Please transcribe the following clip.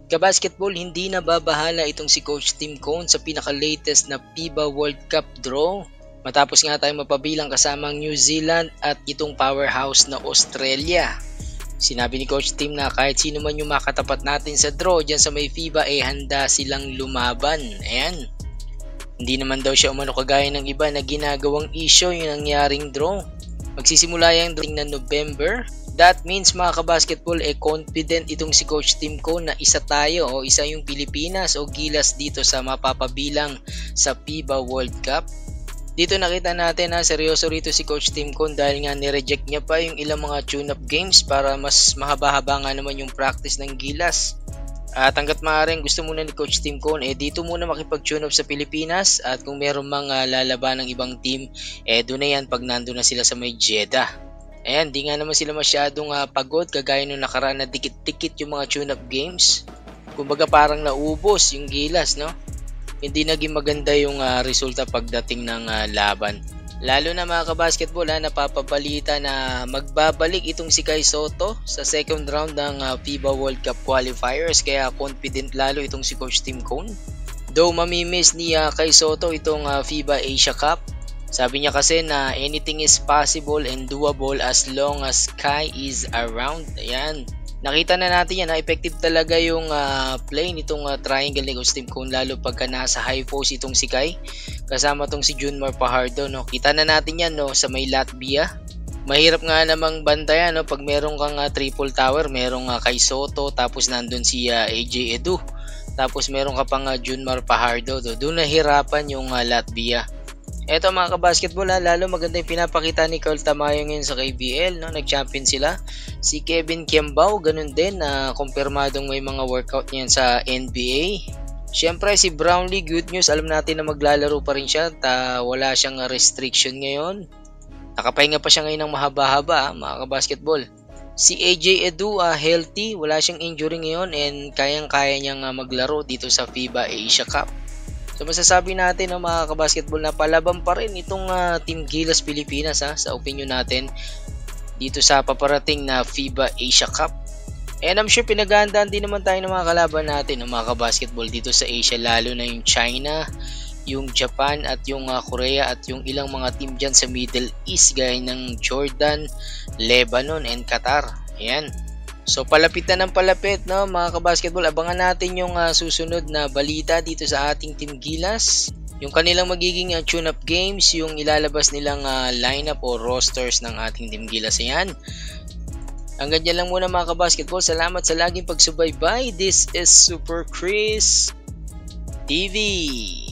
Kabasketball, hindi na babahala itong si Coach Tim Cone sa pinaka-latest na FIBA World Cup draw. Matapos nga tayo mapabilang kasama ang New Zealand at itong powerhouse na Australia. Sinabi ni Coach Tim na kahit sino man yung makatapat natin sa draw dyan sa may FIBA handa silang lumaban. Ayan. Hindi naman daw siya umano kagaya ng iba na ginagawang issue yung nangyaring draw. Magsisimula yung drawing na November. That means mga kabasketball, confident itong si Coach Tim Cone na isa tayo o isa yung Pilipinas o Gilas dito sa mapapabilang sa FIBA World Cup. Dito nakita natin na seryoso rito si Coach Tim Cone dahil nga nireject niya pa yung ilang mga tune-up games para mas mahaba-haba nga naman yung practice ng Gilas. At hanggat maaaring gusto muna ni Coach Tim Cone, dito muna makipag-tune up sa Pilipinas at kung meron mga lalaban ng ibang team, doon na yan pag nandun na sila sa may Jeddah. Ayan, di nga naman sila masyadong pagod kagaya nung nakaraan na dikit-dikit yung mga tune-up games. Kumbaga parang naubos yung Gilas, no? Hindi naging maganda yung resulta pagdating ng laban. Lalo na mga kabasketball, napapabalita na magbabalik itong si Kai Sotto sa second round ng FIBA World Cup qualifiers, kaya confident lalo itong si Coach Tim Cone. Though mamimiss ni Kai Sotto itong FIBA Asia Cup, sabi niya kasi na anything is possible and doable as long as Kai is around. Ayan. Nakita na natin yan na effective talaga yung play nitong triangle ni Coach Tim Cone, lalo pagka nasa high post itong si Kai kasama tong si Junmar Fajardo, no. Kita na natin yan, no, sa may Latvia. Mahirap nga namang bantayan, no, pag meron kang triple tower, merong Kai Sotto, tapos nandun si AJ Edu, tapos meron ka pang Junmar Fajardo. Doon nahirapan yung Latvia. Eto mga kabasketball, lalo maganda yung pinapakita ni Carl Tamayo ngayon sa KBL, no? Nag-champion sila. Si Kevin Kiembao, ganun din, na kumpirmadong may mga workout niyan sa NBA. Siyempre si Brownlee, good news, alam natin na maglalaro pa rin siya at wala siyang restriction ngayon. Nakapahinga pa siya ngayon ng mahaba-haba, mga kabasketball. Si AJ Edu, healthy, wala siyang injury ngayon and kayang-kaya niyang maglaro dito sa FIBA Asia Cup. So masasabi natin, mga kabasketball, na palaban pa rin itong Team Gilas Pilipinas sa opinion natin dito sa paparating na FIBA Asia Cup. And I'm sure pinaghahandaan din naman tayo ng mga kalaban natin, mga kabasketball, dito sa Asia, lalo na yung China, yung Japan at yung Korea at yung ilang mga team dyan sa Middle East gaya ng Jordan, Lebanon and Qatar. Ayan. So palapit na ng palapit, no, mga kabasketball. Abangan natin yung susunod na balita dito sa ating Team Gilas. Yung kanilang magiging tune-up games, yung ilalabas nilang lineup o rosters ng ating Team Gilas. Ayan. Hanggang dyan lang muna mga kabasketball. Salamat sa laging pagsubaybay. This is Super Chris TV.